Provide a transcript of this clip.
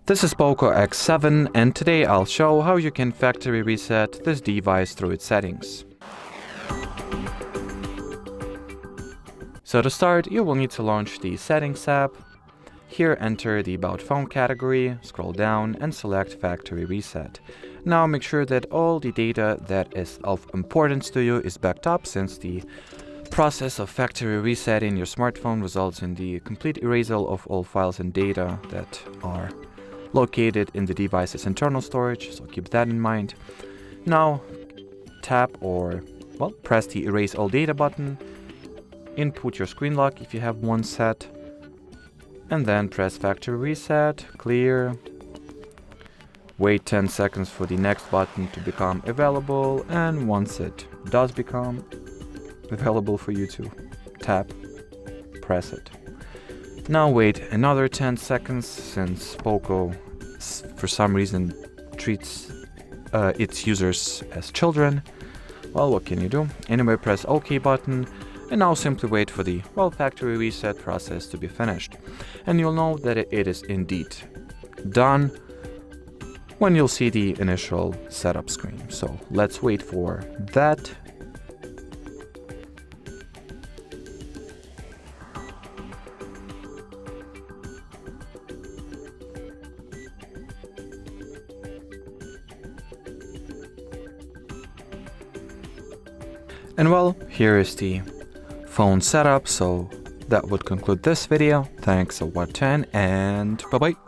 This is POCO X7, and today I'll show how you can factory reset this device through its settings. So to start, you will need to launch the Settings app. Here enter the About Phone category, scroll down and select Factory Reset. Now make sure that all the data that is of importance to you is backed up, since the process of factory resetting your smartphone results in the complete erasal of all files and data that are located in the device's internal storage, so keep that in mind. Now tap press the Erase All Data button, input your screen lock if you have one set, and then press Factory Reset, clear. Wait 10 seconds for the next button to become available, and once it does become available for you to tap, press it. Now wait another 10 seconds, since POCO for some reason treats its users as children. Well, what can you do? Anyway, press OK button, and now simply wait for the factory reset process to be finished. And you'll know that it is indeed done when you'll see the initial setup screen. So let's wait for that. And well, here is the phone setup. So that would conclude this video. Thanks for watching, and bye bye.